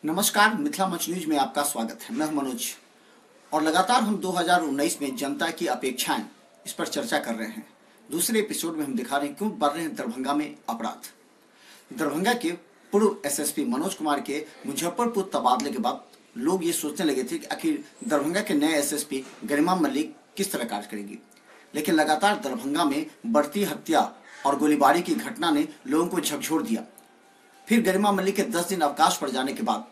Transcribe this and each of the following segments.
नमस्कार, मिथिला मंच न्यूज में आपका स्वागत है। मैं हूं मनोज और लगातार हम 2019 में जनता की अपेक्षाएं इस पर चर्चा कर रहे हैं। दूसरे एपिसोड में हम दिखा रहे हैं क्यों बढ़ रहे हैं दरभंगा में अपराध। दरभंगा के पूर्व एसएसपी मनोज कुमार के मुजफ्फरपुर तबादले के बाद लोग ये सोचने लगे थे कि आखिर दरभंगा के नए एसएसपी गरिमा मलिक किस तरह कार्य करेंगी, लेकिन लगातार दरभंगा में बढ़ती हत्या और गोलीबारी की घटना ने लोगों को झकझोर दिया। फिर गरिमा मलिक के 10 दिन अवकाश पड़ जाने के बाद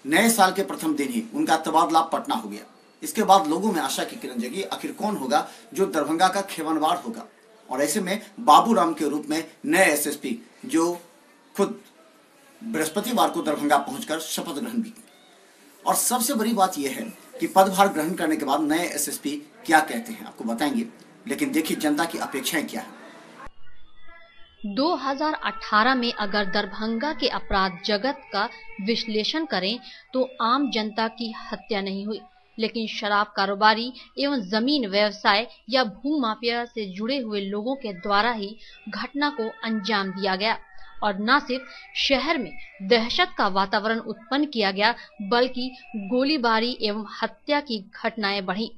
नए साल के प्रथम दिन ही उनका तबादला पटना हो गया। इसके बाद लोगों में आशा की किरण जगी, आखिर कौन होगा जो दरभंगा का खेवनवार होगा। और ऐसे में बाबूराम के रूप में नए एसएसपी जो खुद बृहस्पतिवार को दरभंगा पहुंचकर शपथ ग्रहण भी। और सबसे बड़ी बात यह है कि पदभार ग्रहण करने के बाद नए एसएसपी क्या कहते हैं आपको बताएंगे, लेकिन देखिए जनता की अपेक्षाएं क्या है। 2018 में अगर दरभंगा के अपराध जगत का विश्लेषण करें तो आम जनता की हत्या नहीं हुई, लेकिन शराब कारोबारी एवं जमीन व्यवसाय या भू माफिया से जुड़े हुए लोगों के द्वारा ही घटना को अंजाम दिया गया। और न सिर्फ शहर में दहशत का वातावरण उत्पन्न किया गया, बल्कि गोलीबारी एवं हत्या की घटनाएं बढ़ी।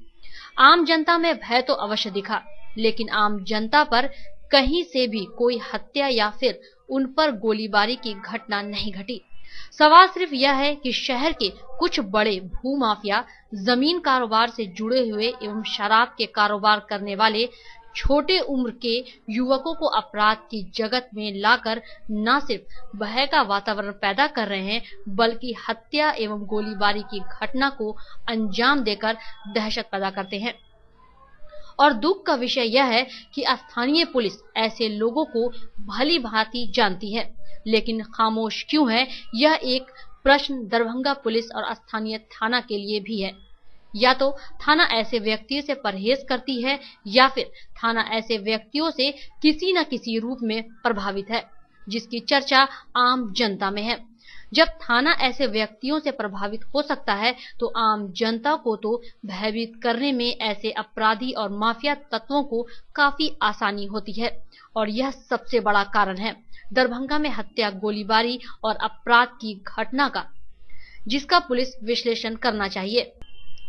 आम जनता में भय तो अवश्य दिखा, लेकिन आम जनता पर कहीं से भी कोई हत्या या फिर उन पर गोलीबारी की घटना नहीं घटी। सवाल सिर्फ यह है कि शहर के कुछ बड़े भू माफिया, जमीन कारोबार से जुड़े हुए एवं शराब के कारोबार करने वाले छोटे उम्र के युवकों को अपराध की जगत में लाकर न सिर्फ भय का वातावरण पैदा कर रहे हैं, बल्कि हत्या एवं गोलीबारी की घटना को अंजाम देकर दहशत पैदा करते हैं। और दुख का विषय यह है कि स्थानीय पुलिस ऐसे लोगों को भली भांति जानती है, लेकिन खामोश क्यों है, यह एक प्रश्न दरभंगा पुलिस और स्थानीय थाना के लिए भी है। या तो थाना ऐसे व्यक्तियों से परहेज करती है, या फिर थाना ऐसे व्यक्तियों से किसी न किसी रूप में प्रभावित है, जिसकी चर्चा आम जनता में है। जब थाना ऐसे व्यक्तियों से प्रभावित हो सकता है, तो आम जनता को तो भयभीत करने में ऐसे अपराधी और माफिया तत्वों को काफी आसानी होती है। और यह सबसे बड़ा कारण है दरभंगा में हत्या, गोलीबारी और अपराध की घटना का, जिसका पुलिस विश्लेषण करना चाहिए।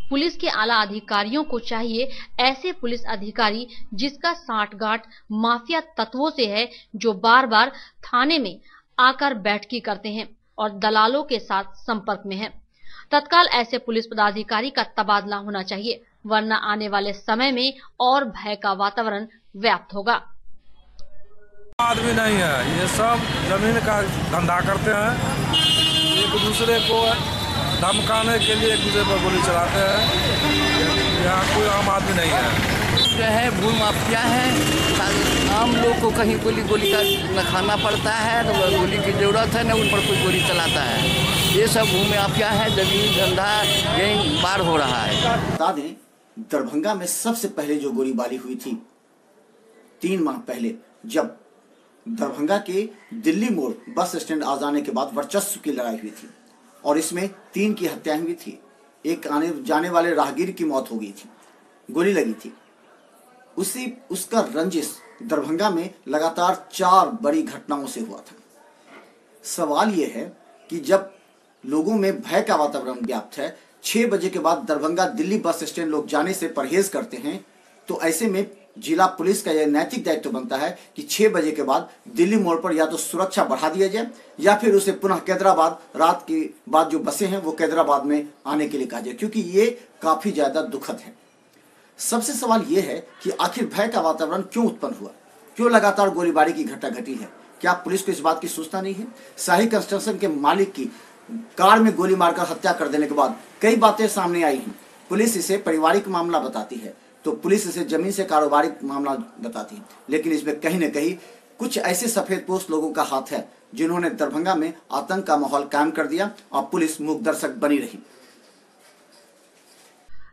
पुलिस के आला अधिकारियों को चाहिए ऐसे पुलिस अधिकारी जिसका साठगांठ माफिया तत्वों से है, जो बार बार थाने में आकर बैठकी करते हैं और दलालों के साथ संपर्क में है। तत्काल ऐसे पुलिस पदाधिकारी का तबादला होना चाहिए, वरना आने वाले समय में और भय का वातावरण व्याप्त होगा। आदमी नहीं है, ये सब जमीन का धंधा करते हैं, एक दूसरे को धमकाने के लिए एक दूसरे पर गोली चलाते हैं। यहाँ कोई आम आदमी नहीं है, है भू माफिया है। आम लोग को कहीं गोली का न खाना पड़ता है, तो गोली की जरूरत है, न उन पर कोई गोली चलाता है। ये सब भू माफिया है, जमीन धंधा यही बार हो रहा है। बता दें, दरभंगा में सबसे पहले जो गोलीबारी हुई थी 3 माह पहले, जब दरभंगा के दिल्ली मोड़ बस स्टैंड आ जाने के बाद वर्चस्व की लड़ाई हुई थी और इसमें 3 की हत्याएं हुई थी। एक आने जाने वाले राहगीर की मौत हो गई थी, गोली लगी थी। उसका रंजिश दरभंगा में लगातार 4 बड़ी घटनाओं से हुआ था। सवाल यह है कि जब लोगों में भय का वातावरण व्याप्त है, 6 बजे के बाद दरभंगा दिल्ली बस स्टैंड लोग जाने से परहेज करते हैं, तो ऐसे में जिला पुलिस का यह नैतिक दायित्व बनता है कि 6 बजे के बाद दिल्ली मोड़ पर या तो सुरक्षा बढ़ा दिया जाए, या फिर उसे पुनः कैदराबाद, रात के बाद जो बसें हैं वो कैदराबाद में आने के लिए कहा जाए, क्योंकि ये काफी ज्यादा दुखद है। सबसे सवाल यह है कि आखिर भय का वातावरण क्यों उत्पन्न हुआ, क्यों लगातार गोलीबारी की घटना घटी है। क्या पुलिस को इस बात की सूचना नहीं है? शाही कंस्ट्रक्शन के मालिक की कार में गोली मारकर हत्या कर देने के बाद कई बातें सामने आई हैं। पुलिस इसे पारिवारिक मामला बताती है, तो पुलिस इसे जमीन से कारोबारी मामला बताती है, लेकिन इसमें कहीं न कहीं कुछ ऐसे सफेदपोश लोगों का हाथ है जिन्होंने दरभंगा में आतंक का माहौल कायम कर दिया और पुलिस मूक दर्शक बनी रही।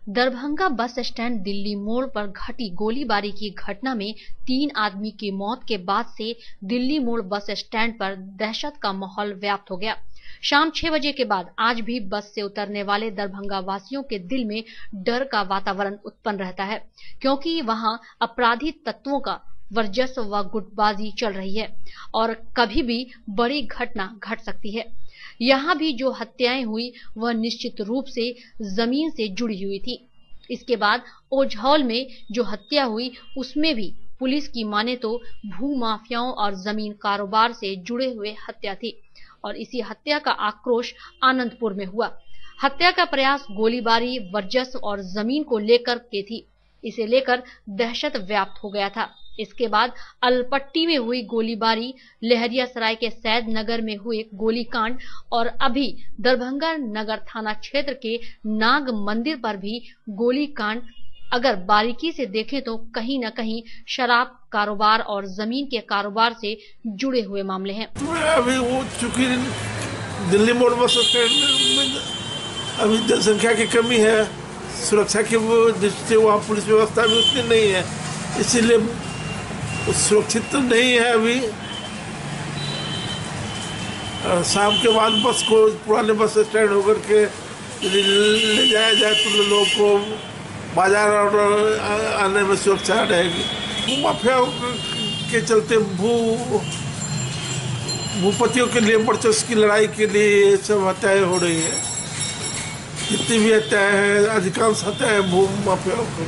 दरभंगा बस स्टैंड दिल्ली मोड़ पर घटी गोलीबारी की घटना में 3 आदमी की मौत के बाद से दिल्ली मोड़ बस स्टैंड पर दहशत का माहौल व्याप्त हो गया। शाम 6 बजे के बाद आज भी बस से उतरने वाले दरभंगा वासियों के दिल में डर का वातावरण उत्पन्न रहता है, क्योंकि वहां अपराधी तत्वों का वर्चस्व व गुटबाजी चल रही है और कभी भी बड़ी घटना घट सकती है। यहाँ भी जो हत्याएं हुई वह निश्चित रूप से जमीन से जुड़ी हुई थी। इसके बाद ओझौल में जो हत्या हुई उसमें भी पुलिस की माने तो भू माफियाओं और जमीन कारोबार से जुड़े हुए हत्या थी और इसी हत्या का आक्रोश आनंदपुर में हुआ। हत्या का प्रयास गोलीबारी, वर्चस्व और जमीन को लेकर के थी। इसे लेकर दहशत व्याप्त हो गया था। इसके बाद अलपट्टी में हुई गोलीबारी, लहरियासराय के सैद नगर में हुए गोलीकांड और अभी दरभंगा नगर थाना क्षेत्र के नाग मंदिर पर भी गोलीकांड, अगर बारीकी से देखें तो कहीं न कहीं शराब कारोबार और जमीन के कारोबार से जुड़े हुए मामले हैं। अभी वो चूंकि दिल्ली मोड़ बस स्टैंड में अभी जनसंख्या की कमी है, सुरक्षा की दृष्टि से वहाँ पुलिस व्यवस्था भी उतनी नहीं है, इसीलिए सुरक्षित तो नहीं है। अभी शाम के बाद बस को पुराने बस स्टैंड होकर के ले जाया जाए तो लोगों को बाजार और आने में सुरक्षा रहेगी। माफिया के चलते भूपतियों के लिए वर्चस्व की लड़ाई के लिए ये सब हत्याएं हो रही है। जितनी भी हत्याएं हैं, अधिकांश हत्याएं भू माफियाओं की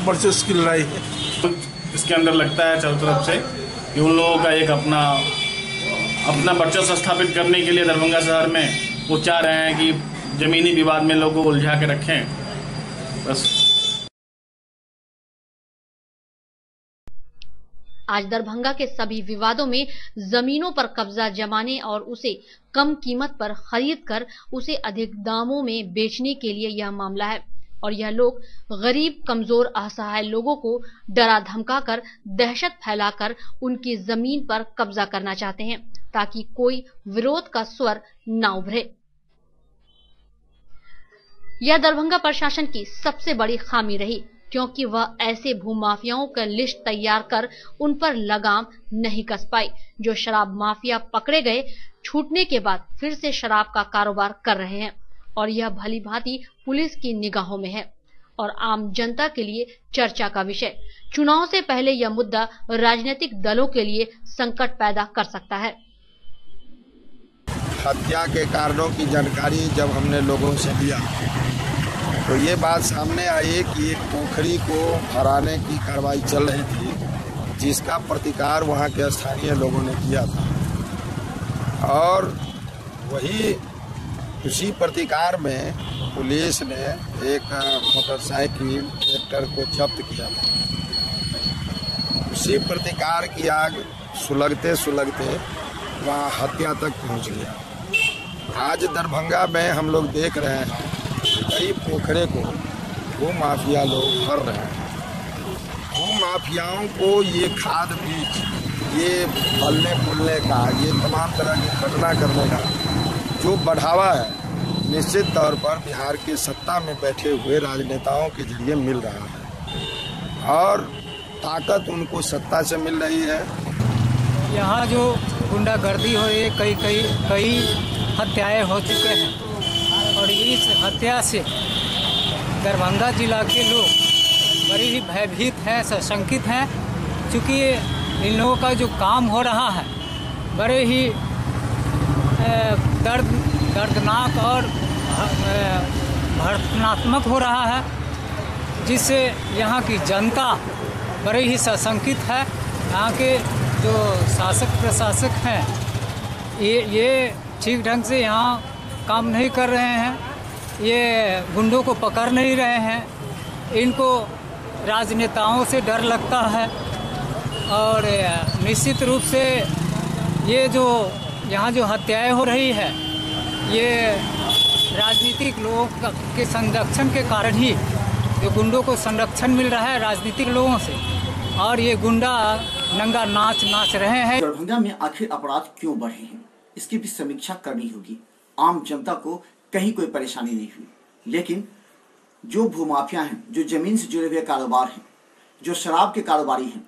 वर्चस्व की लड़ाई है। इसके अंदर लगता है चारों तरफ से कि उन लोगों का एक अपना वर्चस्व स्थापित करने के लिए दरभंगा शहर में वो चाह रहे हैं कि जमीनी विवाद में लोगों को उलझा के रखें। बस आज दरभंगा के सभी विवादों में जमीनों पर कब्जा जमाने और उसे कम कीमत पर खरीद कर उसे अधिक दामों में बेचने के लिए यह मामला है और यह लोग गरीब, कमजोर, असहाय लोगों को डरा धमकाकर, दहशत फैलाकर उनकी जमीन पर कब्जा करना चाहते हैं ताकि कोई विरोध का स्वर न उभरे। यह दरभंगा प्रशासन की सबसे बड़ी खामी रही क्योंकि वह ऐसे भूमाफियाओं का लिस्ट तैयार कर उन पर लगाम नहीं कस पाई। जो शराब माफिया पकड़े गए, छूटने के बाद फिर से शराब का कारोबार कर रहे हैं और यह भली भांति पुलिस की निगाहों में है और आम जनता के लिए चर्चा का विषय। चुनाव से पहले यह मुद्दा राजनीतिक दलों के लिए संकट पैदा कर सकता है। हत्या के कारणों की जानकारी जब हमने लोगों से लिया तो ये बात सामने आई कि एक पोखरी को भराने की कार्रवाई चल रही थी जिसका प्रतिकार वहाँ के स्थानीय लोगों ने किया था और वही उसी प्रतिकार में पुलिस ने एक मोटरसाइकिल ट्रैक्टर को जब्त किया था। उसी प्रतिकार की आग सुलगते सुलगते वहाँ हत्या तक पहुँच गया। आज दरभंगा में हम लोग देख रहे हैं कई पोखरे को वो माफिया लोग भर रहे हैं। वो माफियाओं को ये खाद बीज, ये फलने फूलने का, ये तमाम तरह की घटना करने का जो बढ़ावा है निश्चित तौर पर बिहार के सत्ता में बैठे हुए राजनेताओं के जरिए मिल रहा है और ताकत उनको सत्ता से मिल रही है। यहाँ जो गुंडागर्दी हो रही है, कई हत्याएं हो चुके हैं और इस हत्या से दरभंगा जिला के लोग बड़े ही भयभीत हैं, सशंकित हैं, क्योंकि इन लोगों का जो काम हो रहा है बड़े ही दर्दनाक और भर्त्सनात्मक हो रहा है, जिससे यहाँ की जनता बड़े ही सशंकित है। यहाँ के जो शासक प्रशासक हैं ये ठीक ढंग से यहाँ काम नहीं कर रहे हैं, ये गुंडों को पकड़ नहीं रहे हैं, इनको राजनेताओं से डर लगता है और निश्चित रूप से ये जो यहाँ जो हत्याएं हो रही है ये राजनीतिक लोगों के संरक्षण के कारण ही ये गुंडों को संरक्षण मिल रहा है राजनीतिक लोगों से और ये गुंडा नंगा नाच रहे हैं। दरभंगा में आखिर अपराध क्यों बढ़े हैं, इसकी भी समीक्षा करनी होगी। आम जनता को कहीं कोई परेशानी नहीं हुई, लेकिन जो भूमाफिया हैं, जो जमीन से जुड़े हुए कारोबार हैं, जो शराब के कारोबारी हैं,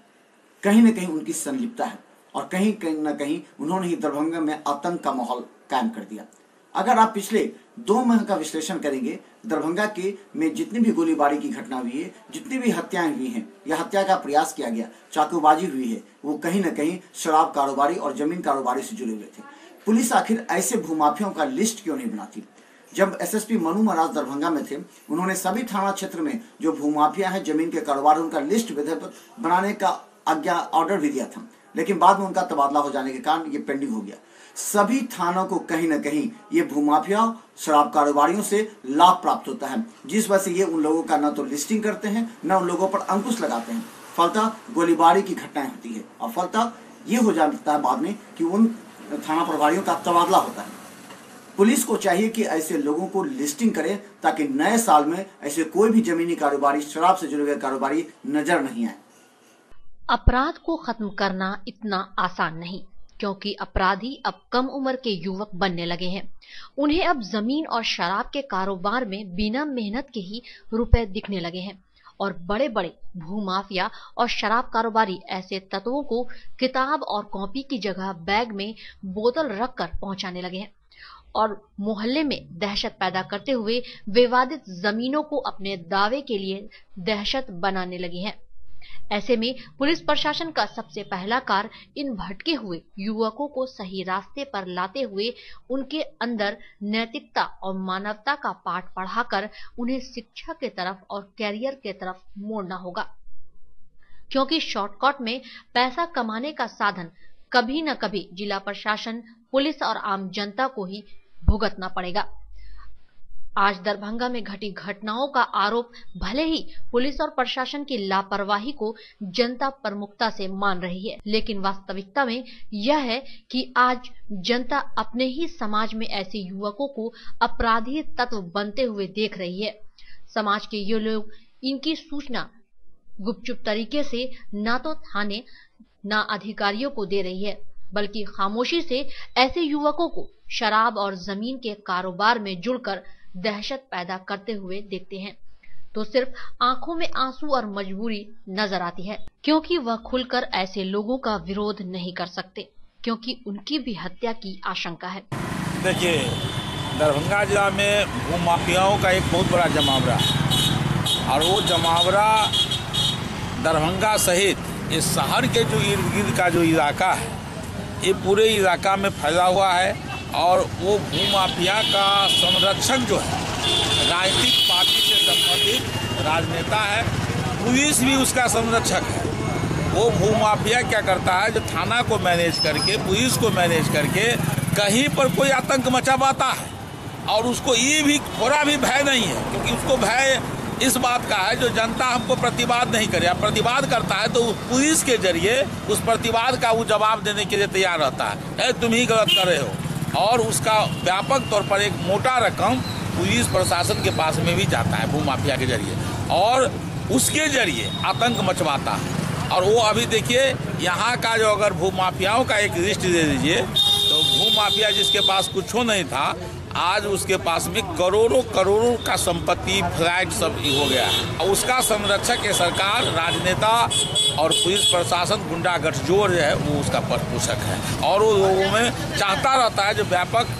कहीं न कहीं उनकी संलिप्तता है और कहीं न कहीं उन्होंने ही दरभंगा में आतंक का माहौल कायम कर दिया। अगर आप पिछले 2 माह का विश्लेषण करेंगे, दरभंगा के में जितनी भी गोलीबारी की घटना हुई है, जितनी भी हत्याएं हुई हैं या हत्या का प्रयास किया गया, चाकूबाजी हुई है, वो कहीं न कहीं शराब कारोबारी और जमीन कारोबारी से जुड़े हुए थे। पुलिस आखिर ऐसे भूमाफियों का लिस्ट क्यों नहीं बनाती? जब एसएसपी मनु महाराज दरभंगा में थे, उन्होंने सभी थाना क्षेत्र में जो भूमाफिया है, जमीन के कारोबार, उनका लिस्ट विधिवत बनाने का ऑर्डर भी दिया था, लेकिन बाद में उनका तबादला हो जाने के कारण ये पेंडिंग हो गया। सभी थानों को कहीं न कहीं ये भूमाफिया, शराब कारोबारियों से लाभ प्राप्त होता है, जिस वजह से ये उन लोगों का न तो लिस्टिंग करते हैं, न उन लोगों पर अंकुश लगाते हैं। फलतः गोलीबारी की घटनाएं होती है और फलतः ये हो जाता है बाद में कि उन थाना प्रभारियों का तबादला होता है। पुलिस को चाहिए कि ऐसे लोगों को लिस्टिंग करें ताकि नए साल में ऐसे कोई भी जमीनी कारोबारी, शराब से जुड़े हुए कारोबारी नजर नहीं आए। अपराध को खत्म करना इतना आसान नहीं, क्योंकि अपराधी अब कम उम्र के युवक बनने लगे हैं। उन्हें अब जमीन और शराब के कारोबार में बिना मेहनत के ही रुपए दिखने लगे हैं और बड़े बड़े भूमाफिया और शराब कारोबारी ऐसे तत्वों को किताब और कॉपी की जगह बैग में बोतल रखकर पहुंचाने लगे हैं और मोहल्ले में दहशत पैदा करते हुए विवादित जमीनों को अपने दावे के लिए दहशत बनाने लगे हैं। ऐसे में पुलिस प्रशासन का सबसे पहला कार्य इन भटके हुए युवकों को सही रास्ते पर लाते हुए उनके अंदर नैतिकता और मानवता का पाठ पढ़ाकर उन्हें शिक्षा के तरफ और कैरियर के तरफ मोड़ना होगा, क्योंकि शॉर्टकट में पैसा कमाने का साधन कभी न कभी जिला प्रशासन, पुलिस और आम जनता को ही भुगतना पड़ेगा। आज दरभंगा में घटी घटनाओं का आरोप भले ही पुलिस और प्रशासन की लापरवाही को जनता प्रमुखता से मान रही है, लेकिन वास्तविकता में यह है कि आज जनता अपने ही समाज में ऐसे युवकों को अपराधी तत्व बनते हुए देख रही है। समाज के ये लोग इनकी सूचना गुपचुप तरीके से ना तो थाने ना अधिकारियों को दे रही है, बल्कि खामोशी से ऐसे युवकों को शराब और जमीन के कारोबार में जुड़कर दहशत पैदा करते हुए देखते हैं तो सिर्फ आंखों में आंसू और मजबूरी नजर आती है, क्योंकि वह खुलकर ऐसे लोगों का विरोध नहीं कर सकते, क्योंकि उनकी भी हत्या की आशंका है। देखिए, दरभंगा जिला में भूमाफियाओं का एक बहुत बड़ा जमावड़ा है और वो जमावड़ा दरभंगा सहित इस शहर के जो इर्द गिर्द का जो इलाका है, ये पूरे इलाका में फैला हुआ है और वो भूमाफिया का संरक्षक जो है राजनीतिक पार्टी से संबंधित राजनेता है, पुलिस भी उसका संरक्षक है। वो भूमाफिया क्या करता है, जो थाना को मैनेज करके, पुलिस को मैनेज करके कहीं पर कोई आतंक मचावाता है और उसको ये भी थोड़ा भी भय नहीं है, क्योंकि उसको भय इस बात का है जो जनता हमको प्रतिवाद नहीं करे। प्रतिवाद करता है तो पुलिस के जरिए उस प्रतिवाद का वो जवाब देने के लिए तैयार रहता है, तुम ही गलत कर रहे हो, और उसका व्यापक तौर पर एक मोटा रकम पुलिस प्रशासन के पास में भी जाता है भूमाफिया के जरिए और उसके जरिए आतंक मचवाता है। और वो अभी देखिए यहाँ का जो अगर भूमाफियाओं का एक लिस्ट दे दीजिए तो भूमाफिया जिसके पास कुछ नहीं था, आज उसके पास में करोड़ों करोड़ों का संपत्ति, फ्लैट सब हो गया है और उसका संरक्षक ये सरकार, राजनेता और पुलिस प्रशासन, गुंडा गठजोड़ जो है वो उसका पृष्ठपोषक है और वो लोगों में चाहता रहता है जो व्यापक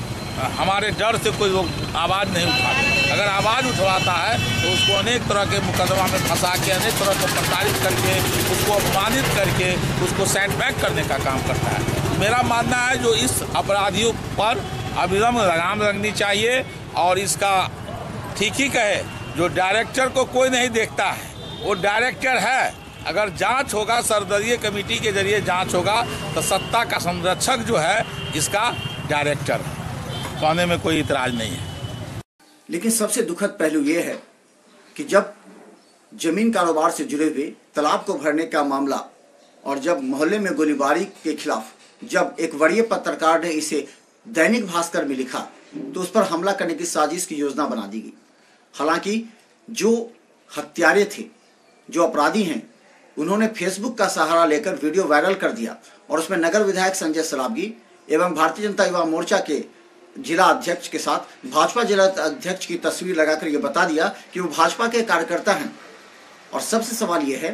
हमारे डर से कोई लोग आवाज़ नहीं उठाते। अगर आवाज़ उठवाता है तो उसको अनेक तरह के मुकदमा में फंसा के, अनेक तरह को प्रताड़ित करके, उसको अपमानित करके, उसको सेटबैक करने का काम करता है। मेरा मानना है जो इस अपराधियों पर अविलंब लगाम लगनी चाहिए और इसका ठीक ही कहे, जो डायरेक्टर को कोई नहीं देखता है वो डायरेक्टर है। अगर जांच होगा, सर्वदलीय कमेटी के जरिए जांच होगा तो सत्ता का संरक्षक जो है इसका डायरेक्टर है, कहने में कोई इतराज नहीं है। लेकिन सबसे दुखद पहलू यह है कि जब जमीन कारोबार से जुड़े हुए तालाब को भरने का मामला और जब मोहल्ले में गोलीबारी के खिलाफ जब एक वरीय पत्रकार ने इसे दैनिक भास्कर में लिखा तो उस पर हमला करने की साजिश की योजना बना दी गई। हालांकि जो हत्यारे थे, जो अपराधी हैं, उन्होंने फेसबुक का सहारा लेकर वीडियो वायरल कर दिया और उसमें नगर विधायक संजय सरावगी एवं भारतीय जनता युवा मोर्चा के जिला अध्यक्ष के साथ भाजपा जिला अध्यक्ष की तस्वीर लगाकर यह बता दिया कि वो भाजपा के कार्यकर्ता हैं। और सबसे सवाल यह है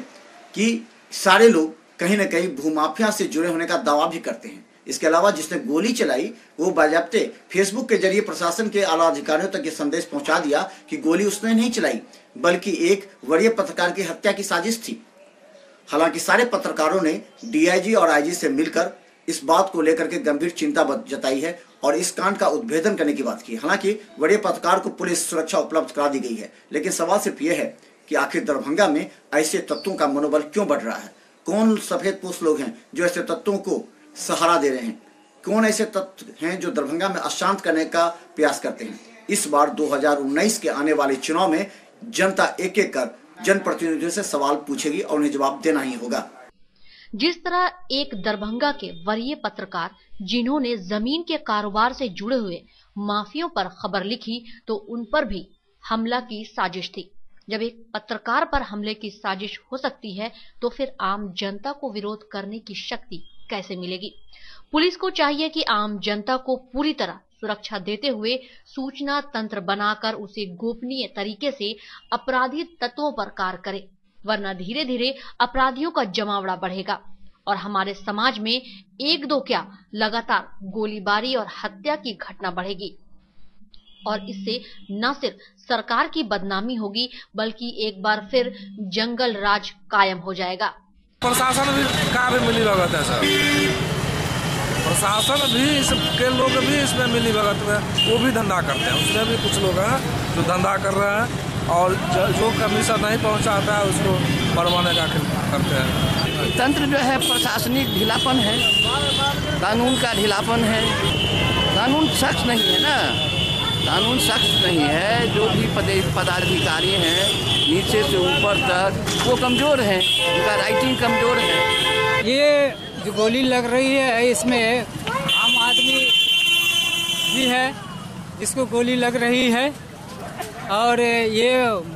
कि सारे लोग कहीं न कहीं भूमाफिया से जुड़े होने का दावा भी करते हैं। इसके अलावा जिसने गोली चलाई वो बाजाब्ते फेसबुक के जरिए प्रशासन के आला अधिकारियों तक ये संदेश पहुंचा दिया कि गोली उसने नहीं चलाई, बल्कि एक वरीय पत्रकार की हत्या की साजिश थी। हालांकि सारे पत्रकारों ने डीआईजी और आईजी से मिलकर इस बात को लेकर के गंभीर चिंता जताई है और इस कांड का उद्भेदन करने की बात की। हालांकि वरीय पत्रकार को पुलिस सुरक्षा उपलब्ध करा दी गई है, लेकिन सवाल सिर्फ यह है कि आखिर दरभंगा में ऐसे तत्वों का मनोबल क्यों बढ़ रहा है? कौन सफेदपोश लोग हैं जो ऐसे तत्वों को सहारा दे रहे हैं? कौन ऐसे तत्व हैं जो दरभंगा में अशांत करने का प्रयास करते हैं? इस बार 2019 के आने वाले चुनाव में जनता एक एक कर जनप्रतिनिधियों से सवाल पूछेगी और उन्हें जवाब देना ही होगा। जिस तरह एक दरभंगा के वरीय पत्रकार जिन्होंने जमीन के कारोबार से जुड़े हुए माफियों पर खबर लिखी तो उन पर भी हमला की साजिश थी। जब एक पत्रकार पर हमले की साजिश हो सकती है तो फिर आम जनता को विरोध करने की शक्ति कैसे मिलेगी? पुलिस को चाहिए कि आम जनता को पूरी तरह सुरक्षा देते हुए सूचना तंत्र बनाकर उसे गोपनीय तरीके से अपराधी तत्वों पर कार्य करे, वरना धीरे धीरे अपराधियों का जमावड़ा बढ़ेगा और हमारे समाज में एक दो क्या लगातार गोलीबारी और हत्या की घटना बढ़ेगी और इससे न सिर्फ सरकार की बदनामी होगी बल्कि एक बार फिर जंगल राज कायम हो जाएगा। प्रशासन भी कार्य मिली भगत है सर, प्रशासन भी इसके लोग भी इसमें मिली भगत में वो भी धंधा करते हैं। उसमें भी कुछ लोग हैं जो धंधा कर रहे हैं और जो कमीशन नहीं पहुंचाता है उसको मरवाने का करते हैं। तंत्र जो है प्रशासनिक ढीलापन है, कानून का ढीलापन है। कानून सख्त नहीं है ना, कानून सख्त नहीं है। जो भी पदाधिकारी हैं नीचे से ऊपर तक वो कमज़ोर हैं, उनका राइटिंग कमज़ोर है। ये जो गोली लग रही है इसमें आम आदमी भी है जिसको गोली लग रही है और ये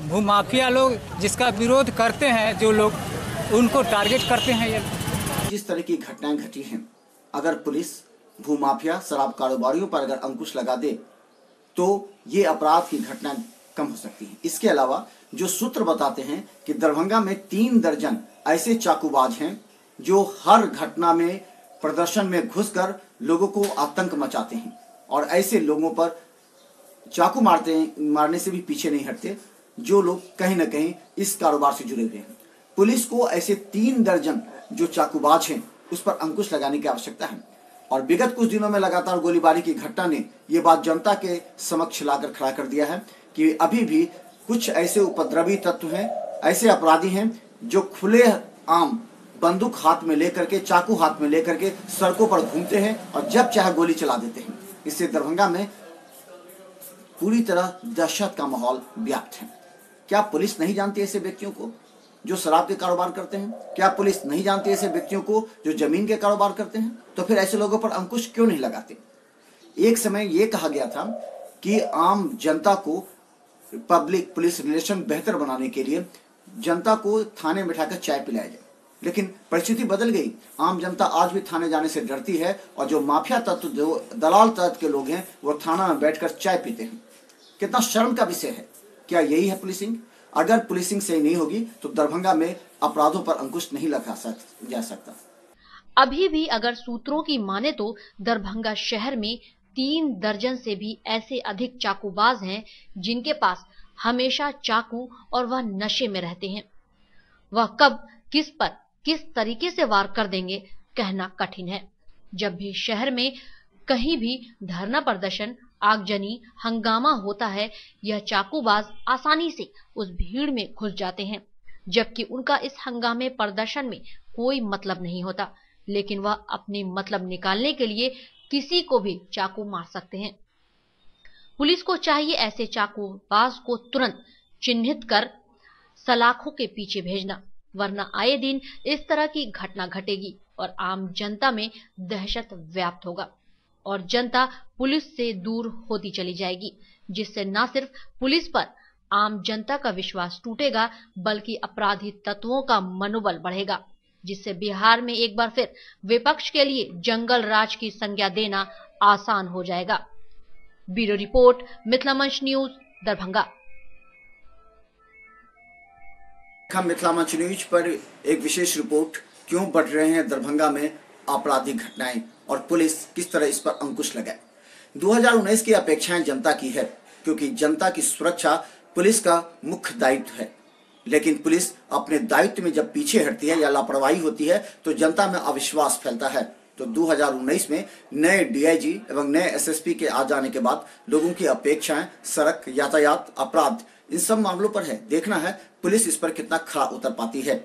भूमाफिया लोग जिसका विरोध करते हैं, जो लोग उनको टारगेट करते हैं। ये जिस तरह की घटनाएं घटी हैं, अगर पुलिस भूमाफिया शराब कारोबारियों पर अगर अंकुश लगा दे तो ये अपराध की घटना कम हो सकती है। इसके अलावा जो सूत्र बताते हैं कि दरभंगा में 3 दर्जन ऐसे चाकूबाज हैं जो हर घटना में प्रदर्शन में घुसकर लोगों को आतंक मचाते हैं और ऐसे लोगों पर चाकू मारने से भी पीछे नहीं हटते, जो लोग कहीं ना कहीं इस कारोबार से जुड़े हुए हैं। पुलिस को ऐसे 3 दर्जन जो चाकूबाज हैं उस पर अंकुश लगाने की आवश्यकता है और विगत कुछ दिनों में लगातार गोलीबारी की घटना ने ये बात जनता के समक्ष लाकर खड़ा कर दिया है कि अभी भी कुछ ऐसे उपद्रवी तत्व हैं, ऐसे अपराधी हैं जो खुले आम बंदूक हाथ में लेकर के, चाकू हाथ में लेकर के सड़कों पर घूमते हैं और जब चाहे गोली चला देते हैं। इससे दरभंगा में पूरी तरह दहशत का माहौल व्याप्त है। क्या पुलिस नहीं जानती ऐसे व्यक्तियों को जो शराब के कारोबार करते हैं? क्या पुलिस नहीं जानती ऐसे व्यक्तियों को जो जमीन के कारोबार करते हैं? तो फिर ऐसे लोगों पर अंकुश क्यों नहीं लगाते? एक समय ये कहा गया था कि आम जनता को पब्लिक पुलिस रिलेशन बेहतर बनाने के लिए जनता को थाने में बिठाकर चाय पिलाया जाए, लेकिन परिस्थिति बदल गई। आम जनता आज भी थाने जाने से डरती है और जो माफिया तत्व, जो दलाल तत्व के लोग हैं वो थाना में बैठकर चाय पीते हैं। कितना शर्म का विषय है। क्या यही है पुलिसिंग? अगर पुलिसिंग सही नहीं होगी तो दरभंगा में अपराधों पर अंकुश नहीं लगा जा सकता। अभी भी अगर सूत्रों की माने तो दरभंगा शहर में 3 दर्जन से भी ऐसे अधिक चाकूबाज हैं जिनके पास हमेशा चाकू और वह नशे में रहते हैं। वह कब किस पर किस तरीके से वार कर देंगे कहना कठिन है। जब भी शहर में कहीं भी धरना प्रदर्शन, आगजनी, हंगामा होता है, यह चाकूबाज आसानी से उस भीड़ में घुस जाते हैं, जबकि उनका इस हंगामे प्रदर्शन में कोई मतलब नहीं होता, लेकिन वह अपने मतलब निकालने के लिए किसी को भी चाकू मार सकते हैं। पुलिस को चाहिए ऐसे चाकूबाज को तुरंत चिन्हित कर सलाखों के पीछे भेजना, वरना आए दिन इस तरह की घटना घटेगी और आम जनता में दहशत व्याप्त होगा और जनता पुलिस से दूर होती चली जाएगी, जिससे न सिर्फ पुलिस पर आम जनता का विश्वास टूटेगा बल्कि अपराधी तत्वों का मनोबल बढ़ेगा, जिससे बिहार में एक बार फिर विपक्ष के लिए जंगल राज की संज्ञा देना आसान हो जाएगा। ब्यूरो रिपोर्ट, मिथिला मंच न्यूज, दरभंगा। मिथिला मंच न्यूज पर एक विशेष रिपोर्ट, क्यों बढ़ रहे हैं दरभंगा में आपराधिक घटनाएं और पुलिस किस तरह इस पर अंकुश लगाए। 2019 की अपेक्षाएं जनता की है, क्योंकि जनता की सुरक्षा पुलिस का मुख्य दायित्व है। लेकिन पुलिस अपने दायित्व में जब पीछे हटती है या लापरवाही होती है तो जनता में अविश्वास फैलता है। तो 2019 में नए डीआईजी एवं नए एसएसपी के आ जाने के बाद लोगों की अपेक्षाएं सड़क, यातायात, अपराध, इन सब मामलों पर है। देखना है पुलिस इस पर कितना खरा उतर पाती है।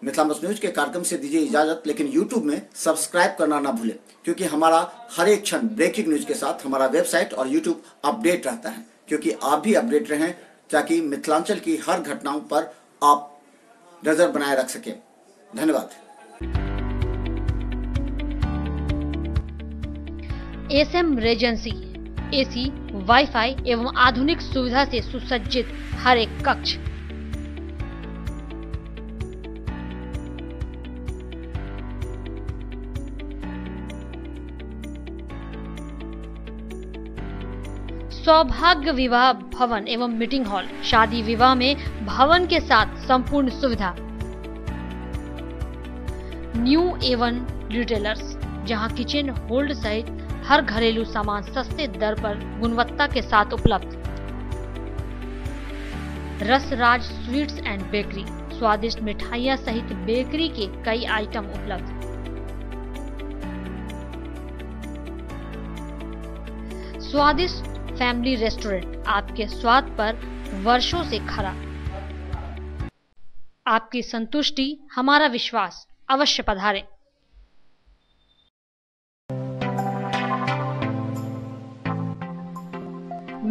मिथिलामस न्यूज के कार्यक्रम से दीजिए इजाजत, लेकिन यूट्यूब में सब्सक्राइब करना ना भूलें, क्योंकि हमारा हर एक क्षण ब्रेकिंग न्यूज के साथ हमारा वेबसाइट और यूट्यूब अपडेट रहता है, क्योंकि आप भी अपडेट रहें ताकि मिथिलांचल की हर घटनाओं पर आप नजर बनाए रख सकें। धन्यवाद। एसएम रेजेंसी एसी, वाईफाई एवं आधुनिक सुविधा से सुसज्जित हर एक कक्ष। सौभाग्य विवाह भवन एवं मीटिंग हॉल, शादी विवाह में भवन के साथ संपूर्ण सुविधा। न्यू एवन रिटेलर्स, जहां किचन होल्ड सहित हर घरेलू सामान सस्ते दर पर गुणवत्ता के साथ उपलब्ध। रसराज स्वीट्स एंड बेकरी, स्वादिष्ट मिठाइयां सहित बेकरी के कई आइटम उपलब्ध। स्वादिष्ट फैमिली रेस्टोरेंट, आपके स्वाद पर वर्षों से खरा। आपकी संतुष्टि हमारा विश्वास, अवश्य पधारें।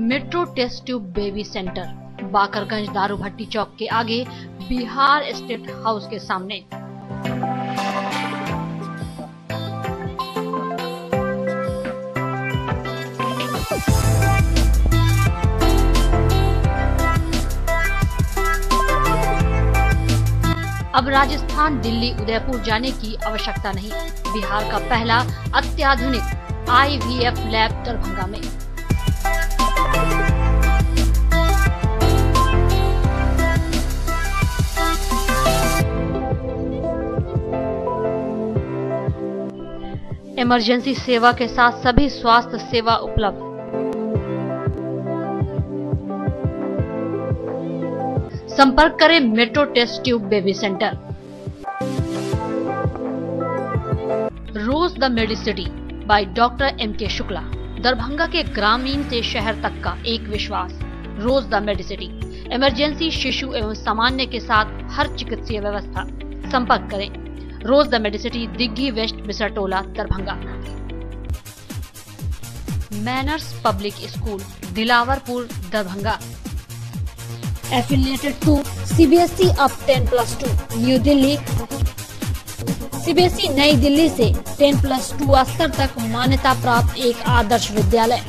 Metro test tube baby centre, Bakarganj Daru Bhatti चौक के आगे, बिहार स्टेट हाउस के सामने। अब राजस्थान, दिल्ली, उदयपुर जाने की आवश्यकता नहीं। बिहार का पहला अत्याधुनिक आईवीएफ लैब दरभंगा में। इमरजेंसी सेवा के साथ सभी स्वास्थ्य सेवा उपलब्ध। संपर्क करें Metro test tube baby centre. Rose the Medicity by doctor M K. Shukla, Darbhanga के ग्रामीण से शहर तक का एक विश्वास। रोज द मेडिसिटी, इमरजेंसी, शिशु एवं सामान्य के साथ हर चिकित्सीय व्यवस्था। संपर्क करें rose the medicity, Digghi west, Bisartola, Darbhanga. Manners public school, Dilawarpur, Darbhanga. Affiliated to CBSE up 10+2, new Delhi. CBSE नई दिल्ली से 10+2 स्तर तक मान्यता प्राप्त एक Adarsh Vidyalaya.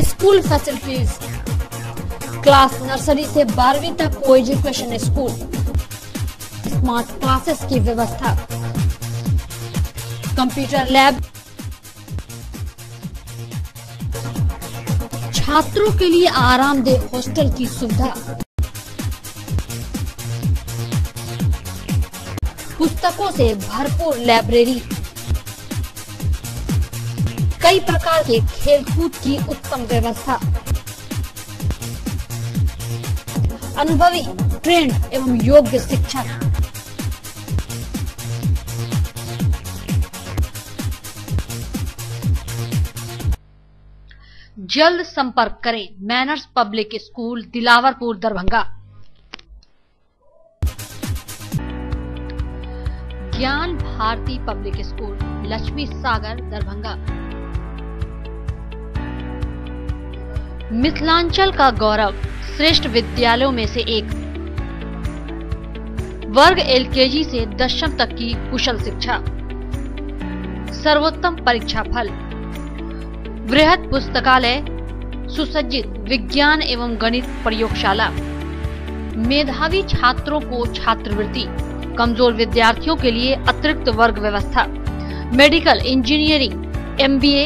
School facilities, class nursery से 12वीं तक को एजुकेशन स्कूल, स्मार्ट क्लासेस की व्यवस्था, कंप्यूटर लैब, छात्रों के लिए आरामदेह हॉस्टल की सुविधा, पुस्तकों से भरपूर लाइब्रेरी, कई प्रकार के खेलकूद की उत्तम व्यवस्था, अनुभवी, ट्रेंड एवं योग्य शिक्षक। जल्द संपर्क करें manners public school, Dilawarpur, Darbhanga. ज्ञान भारती पब्लिक स्कूल, लक्ष्मी सागर, दरभंगा। मिथिलांचल का गौरव, श्रेष्ठ विद्यालयों में से एक। वर्ग एलकेजी से 10वीं तक की कुशल शिक्षा, सर्वोत्तम परीक्षा फल, वृहद पुस्तकालय, सुसज्जित विज्ञान एवं गणित प्रयोगशाला, मेधावी छात्रों को छात्रवृत्ति, कमजोर विद्यार्थियों के लिए अतिरिक्त वर्ग व्यवस्था, मेडिकल, इंजीनियरिंग, एमबीए,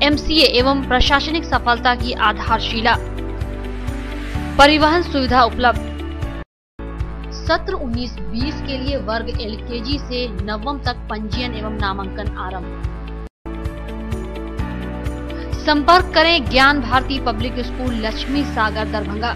एमसीए एवं प्रशासनिक सफलता की आधारशिला, परिवहन सुविधा उपलब्ध, सत्र 19-20 के लिए वर्ग LKG से नवम तक पंजीयन एवं नामांकन आरंभ। संपर्क करें ज्ञान भारती पब्लिक स्कूल, लक्ष्मी सागर, दरभंगा।